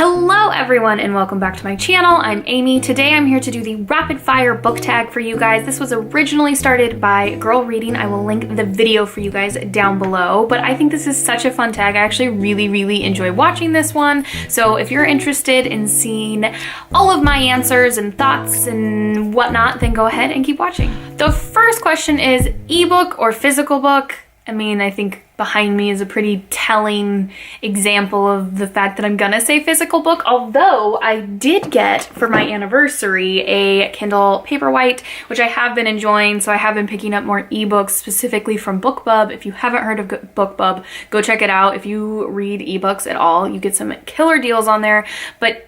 Hello everyone and welcome back to my channel. I'm Amy. Today I'm here to do the rapid fire book tag for you guys. This was originally started by Girl Reading. I will link the video for you guys down below, but I think this is such a fun tag. I actually really enjoy watching this one. So if you're interested in seeing all of my answers and thoughts and whatnot, then go ahead and keep watching. The first question is ebook or physical book? I mean, I think behind me is a pretty telling example of the fact that I'm gonna say physical book, although I did get for my anniversary a Kindle Paperwhite, which I have been enjoying, so I have been picking up more ebooks specifically from BookBub. If you haven't heard of BookBub, go check it out. If you read ebooks at all, you get some killer deals on there, but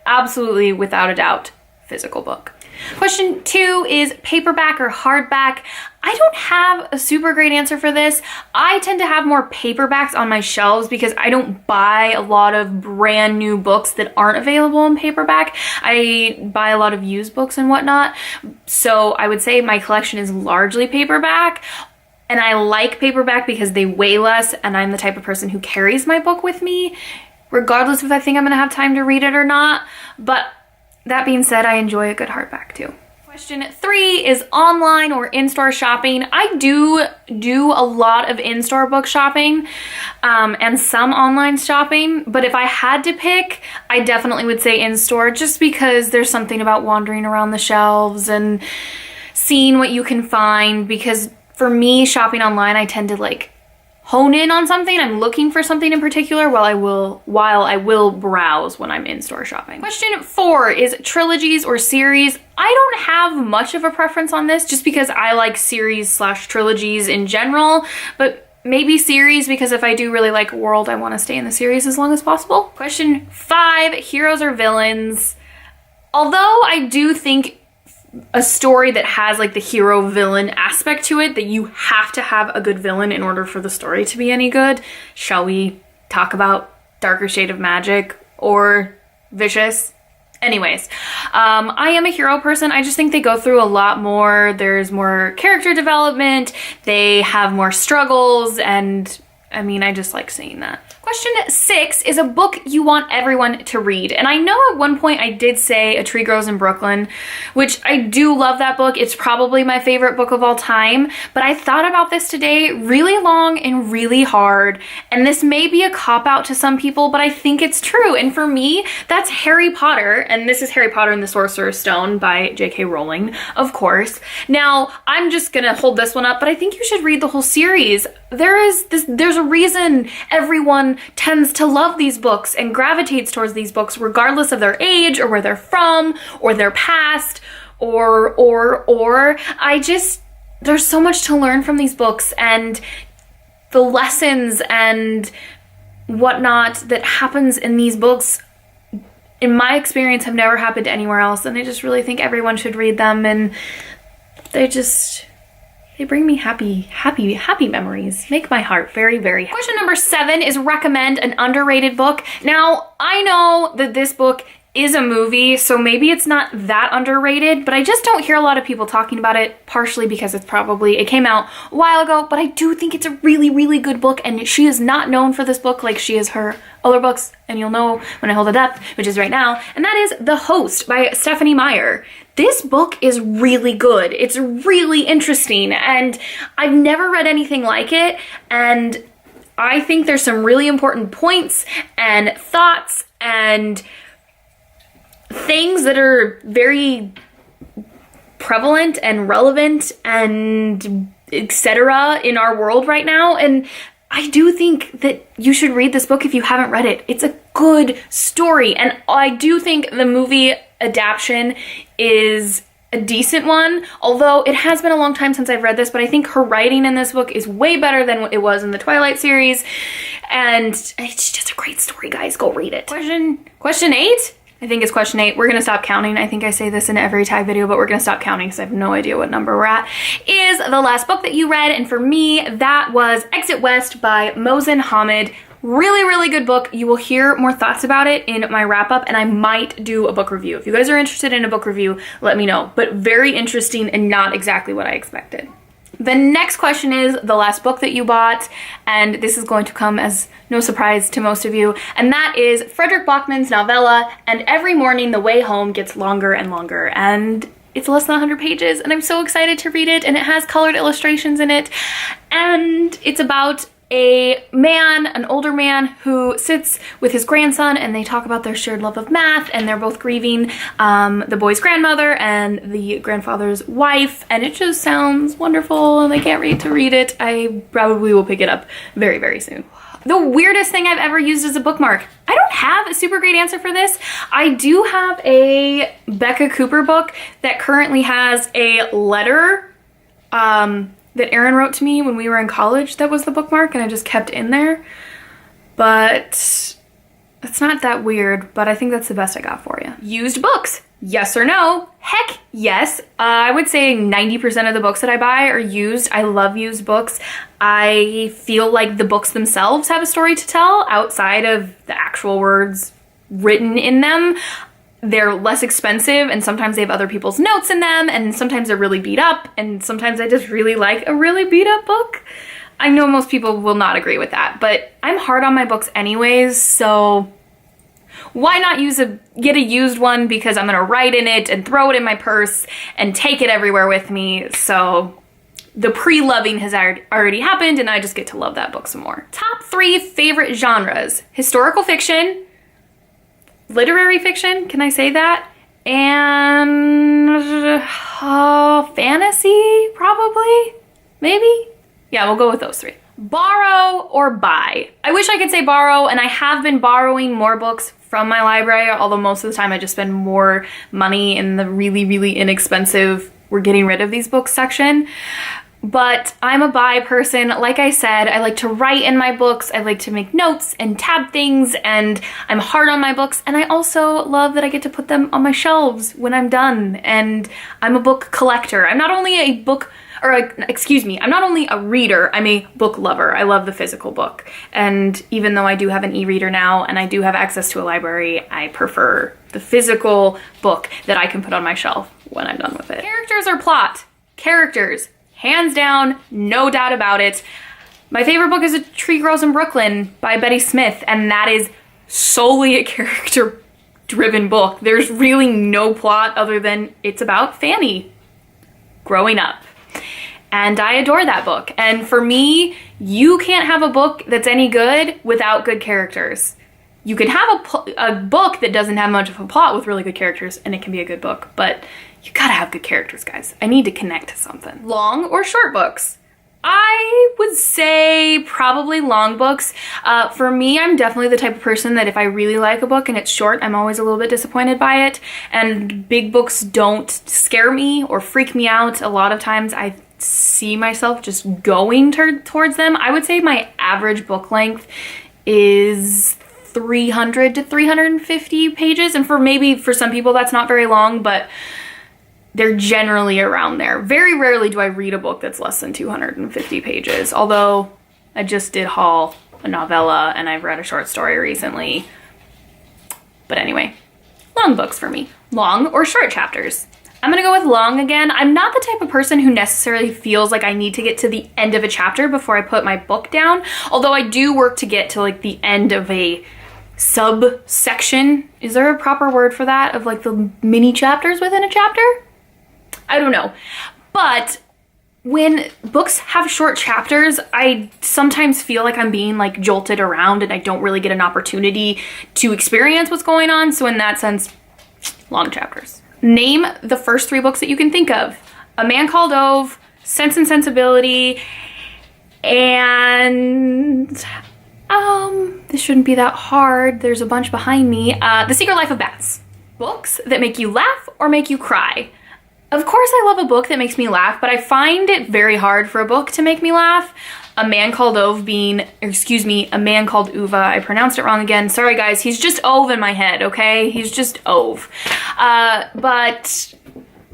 absolutely, without a doubt, physical book. Question 2 is paperback or hardback. I don't have a super great answer for this. I tend to have more paperbacks on my shelves because I don't buy a lot of brand new books that aren't available in paperback. I buy a lot of used books and whatnot. So I would say my collection is largely paperback. And I like paperback because they weigh less and I'm the type of person who carries my book with me, regardless if I think I'm gonna have time to read it or not. But that being said, I enjoy a good hardback too. Question 3 is online or in-store shopping. I do a lot of in-store book shopping and some online shopping, but if I had to pick, I definitely would say in-store just because there's something about wandering around the shelves and seeing what you can find, because for me, shopping online, I tend to like hone in on something. I'm looking for something in particular while I will browse when I'm in-store shopping. Question 4 is trilogies or series. I don't have much of a preference on this just because I like series / trilogies in general, but maybe series because if I do really like a world, I want to stay in the series as long as possible. Question 5, heroes or villains. Although I do think a story that has like the hero villain aspect to it, that you have to have a good villain in order for the story to be any good. Shall we talk about Darker Shade of Magic or Vicious? Anyways, I am a hero person. I just think they go through a lot more. There's more character development. They have more struggles, and I mean, I just like seeing that. Question 6 is a book you want everyone to read. And I know at one point I did say A Tree Grows in Brooklyn, which I do love that book. It's probably my favorite book of all time. But I thought about this today really long and really hard. And this may be a cop-out to some people, but I think it's true. And for me, that's Harry Potter. And this is Harry Potter and the Sorcerer's Stone by J.K. Rowling, of course. Now, I'm just gonna hold this one up, but I think you should read the whole series. There's a reason everyone tends to love these books and gravitates towards these books regardless of their age or where they're from or their past or there's so much to learn from these books, and the lessons and whatnot that happens in these books, in my experience, have never happened anywhere else, and I just really think everyone should read them, and they bring me happy memories. Make my heart very happy. Question number 7 is recommend an underrated book. Now, I know that this book is a movie, so maybe it's not that underrated, but I just don't hear a lot of people talking about it, partially because it came out a while ago, but I do think it's a really good book, and she is not known for this book like she is her other books, and you'll know when I hold it up, which is right now, and that is The Host by Stephanie Meyer. This book is really good. It's really interesting, and I've never read anything like it, and I think there's some really important points and thoughts and things that are very prevalent and relevant and etc. in our world right now, and I do think that you should read this book if you haven't read it. It's a good story, and I do think the movie adaptation is a decent one, although it has been a long time since I've read this, but I think her writing in this book is way better than it was in the Twilight series, and it's just a great story, guys. Go read it. Question 8? I think it's question 8. We're gonna stop counting. I think I say this in every tag video, but we're gonna stop counting because I have no idea what number we're at. Is the last book that you read, and for me, that was Exit West by Mohsen Hamid. Really good book. You will hear more thoughts about it in my wrap up, and I might do a book review. If you guys are interested in a book review, let me know, but very interesting and not exactly what I expected. The next question is the last book that you bought, and this is going to come as no surprise to most of you, and that is Frederick Bachman's novella, And Every Morning the Way Home Gets Longer and Longer, and it's less than 100 pages, and I'm so excited to read it, and it has colored illustrations in it, and it's about a man, an older man, who sits with his grandson and they talk about their shared love of math, and they're both grieving the boy's grandmother and the grandfather's wife, and it just sounds wonderful and I can't wait to read it. I probably will pick it up very, very soon. The weirdest thing I've ever used as a bookmark. I don't have a super great answer for this. I do have a Becca Cooper book that currently has a letter that Erin wrote to me when we were in college that was the bookmark, and I just kept in there. But it's not that weird, but I think that's the best I got for you. Used books, yes or no? Heck yes. I would say 90% of the books that I buy are used. I love used books. I feel like the books themselves have a story to tell outside of the actual words written in them. They're less expensive, and sometimes they have other people's notes in them, and sometimes they're really beat up, and sometimes I just really like a really beat up book. I know most people will not agree with that, but I'm hard on my books anyways, so why not get a used one, because I'm gonna write in it and throw it in my purse and take it everywhere with me, so the pre-loving has already happened, and I just get to love that book some more. Top 3 favorite genres: historical fiction, literary fiction, can I say that? And fantasy, probably? Maybe? Yeah, we'll go with those 3. Borrow or buy? I wish I could say borrow, and I have been borrowing more books from my library, although most of the time I just spend more money in the really, really inexpensive, we're getting rid of these books section. But I'm a buy person. Like I said, I like to write in my books. I like to make notes and tab things, and I'm hard on my books. And I also love that I get to put them on my shelves when I'm done. And I'm a book collector. I'm not only a I'm not only a reader, I'm a book lover. I love the physical book. And even though I do have an e-reader now and I do have access to a library, I prefer the physical book that I can put on my shelf when I'm done with it. Characters or plot? Characters. Hands down, no doubt about it. My favorite book is A Tree Grows in Brooklyn by Betty Smith, and that is solely a character-driven book. There's really no plot other than it's about Fanny growing up. And I adore that book. And for me, you can't have a book that's any good without good characters. You can have a book that doesn't have much of a plot with really good characters, and it can be a good book, but you gotta have good characters, guys. I need to connect to something. Long or short books? I would say probably long books. For me, I'm definitely the type of person that if I really like a book and it's short, I'm always a little bit disappointed by it. And big books don't scare me or freak me out. A lot of times I see myself just going towards them. I would say my average book length is 300 to 350 pages. And for some people that's not very long, but they're generally around there. Very rarely do I read a book that's less than 250 pages, although I just did haul a novella and I've read a short story recently. But anyway, long books for me. Long or short chapters? I'm gonna go with long again. I'm not the type of person who necessarily feels like I need to get to the end of a chapter before I put my book down, although I do work to get to like the end of a subsection. Is there a proper word for that? Of like the mini chapters within a chapter? I don't know. But when books have short chapters, I sometimes feel like I'm being like jolted around and I don't really get an opportunity to experience what's going on. So in that sense, long chapters. Name the first 3 books that you can think of. A Man Called Ove, Sense and Sensibility, and this shouldn't be that hard. There's a bunch behind me. The Secret Life of Bats. Books that make you laugh or make you cry. Of course I love a book that makes me laugh, but I find it very hard for a book to make me laugh. A Man Called Ove A Man Called Uva. I pronounced it wrong again. Sorry guys, he's just Ove in my head, okay? He's just Ove. But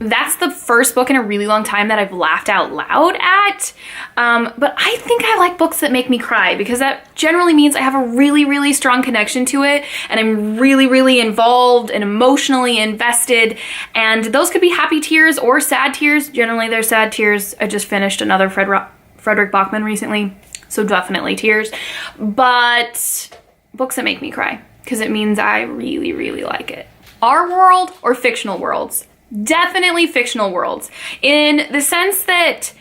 that's the first book in a really long time that I've laughed out loud at. But I think I like books that make me cry because that generally means I have a really, really strong connection to it and I'm really, really involved and emotionally invested. And those could be happy tears or sad tears. Generally, they're sad tears. I just finished another Frederick Bachman recently, so definitely tears. But books that make me cry because it means I really, really like it. Our world or fictional worlds? Definitely fictional worlds, in the sense that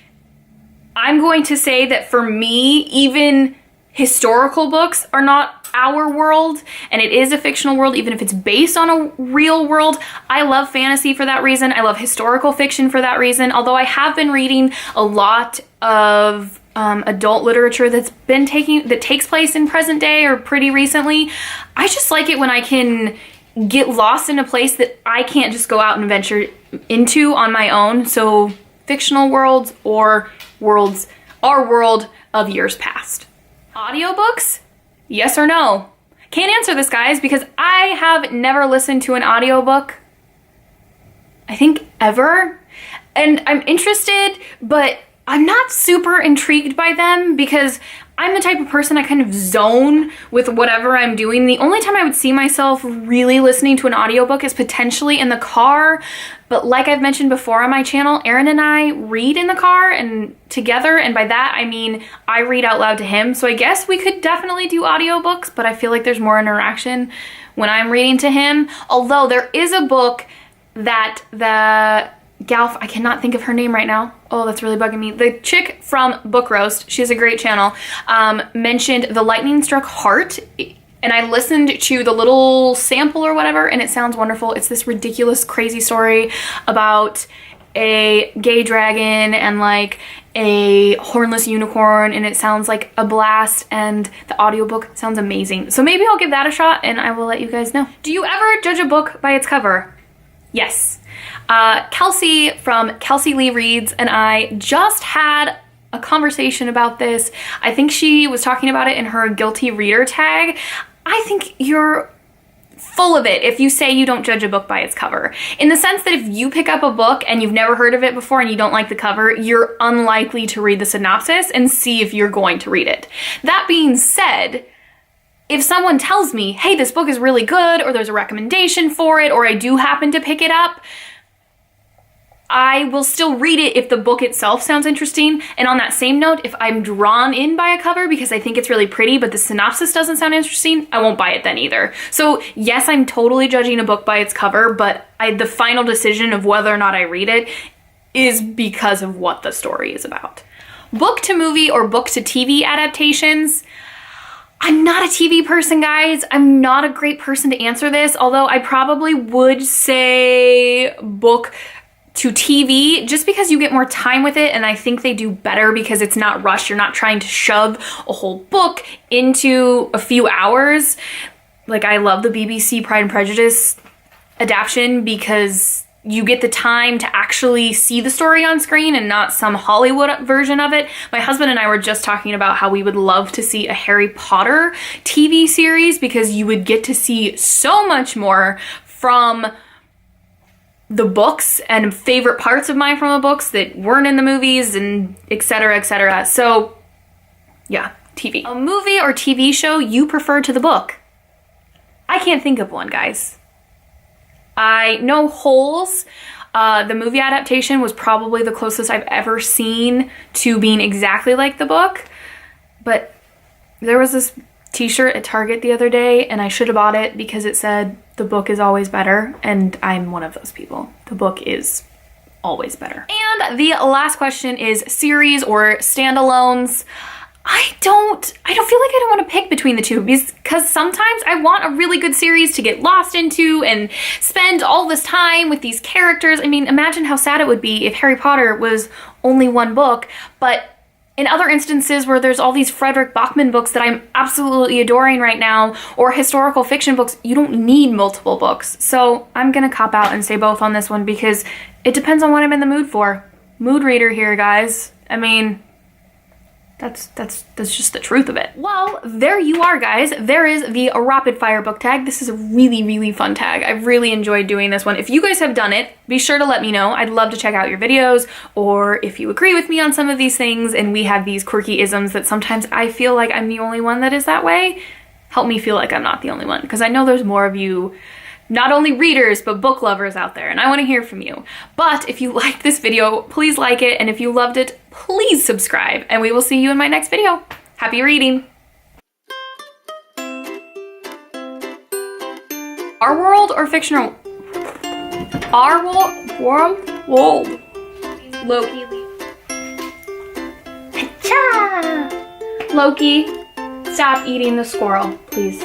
I'm going to say that for me, even historical books are not our world, and it is a fictional world, even if it's based on a real world. I love fantasy for that reason. I love historical fiction for that reason, although I have been reading a lot of adult literature that takes place in present day or pretty recently. I just like it when I can get lost in a place that I can't just go out and venture into on my own. So fictional worlds or worlds, our world of years past. Audiobooks? Yes or no? Can't answer this, guys, because I have never listened to an audiobook, I think, ever. And I'm interested, but I'm not super intrigued by them because I'm the type of person I kind of zone with whatever I'm doing. The only time I would see myself really listening to an audiobook is potentially in the car. But like I've mentioned before on my channel, Aaron and I read in the car and together. And by that, I mean, I read out loud to him. So I guess we could definitely do audiobooks, but I feel like there's more interaction when I'm reading to him. Although there is a book that the gal, I cannot think of her name right now. Oh, that's really bugging me. The chick from Book Roast, she has a great channel, mentioned The Lightning Struck Heart. And I listened to the little sample or whatever, and it sounds wonderful. It's this ridiculous, crazy story about a gay dragon and like a hornless unicorn, and it sounds like a blast, and the audiobook sounds amazing. So maybe I'll give that a shot and I will let you guys know. Do you ever judge a book by its cover? Yes. Kelsey from Kelsey Lee Reads and I just had a conversation about this. I think she was talking about it in her guilty reader tag. I think you're full of it if you say you don't judge a book by its cover. In the sense that if you pick up a book and you've never heard of it before and you don't like the cover, you're unlikely to read the synopsis and see if you're going to read it. That being said, if someone tells me, hey, this book is really good, or there's a recommendation for it, or I do happen to pick it up, I will still read it if the book itself sounds interesting. And on that same note, if I'm drawn in by a cover because I think it's really pretty, but the synopsis doesn't sound interesting, I won't buy it then either. So yes, I'm totally judging a book by its cover, but the final decision of whether or not I read it is because of what the story is about. Book to movie or book to TV adaptations. I'm not a TV person, guys. I'm not a great person to answer this, although I probably would say book to TV just because you get more time with it, and I think they do better because it's not rushed. You're not trying to shove a whole book into a few hours. Like, I love the BBC Pride and Prejudice adaptation because you get the time to actually see the story on screen and not some Hollywood version of it. My husband and I were just talking about how we would love to see a Harry Potter TV series because you would get to see so much more from the books and favorite parts of mine from the books that weren't in the movies, and etc, etc. So yeah, TV. A movie or TV show you prefer to the book? I can't think of one, guys. I know Holes, the movie adaptation, was probably the closest I've ever seen to being exactly like the book, but there was this t-shirt at Target the other day and I should have bought it because it said the book is always better, and I'm one of those people. The book is always better. And the last question is series or standalones. I don't feel like I don't want to pick between the two because sometimes I want a really good series to get lost into and spend all this time with these characters. I mean, imagine how sad it would be if Harry Potter was only one book, but in other instances where there's all these Frederick Bachman books that I'm absolutely adoring right now, or historical fiction books, you don't need multiple books. So I'm gonna cop out and say both on this one because it depends on what I'm in the mood for. Mood reader here, guys. I mean, That's just the truth of it. Well, there you are, guys. There is the rapid fire book tag. This is a really, really fun tag. I've really enjoyed doing this one. If you guys have done it, be sure to let me know. I'd love to check out your videos, or if you agree with me on some of these things and we have these quirky isms that sometimes I feel like I'm the only one that is that way, help me feel like I'm not the only one, because I know there's more of you, not only readers, but book lovers out there, and I want to hear from you. But if you liked this video, please like it, and if you loved it, please subscribe, and we will see you in my next video. Happy reading! Our world or fictional? Our world? Loki. Loki, stop eating the squirrel, please.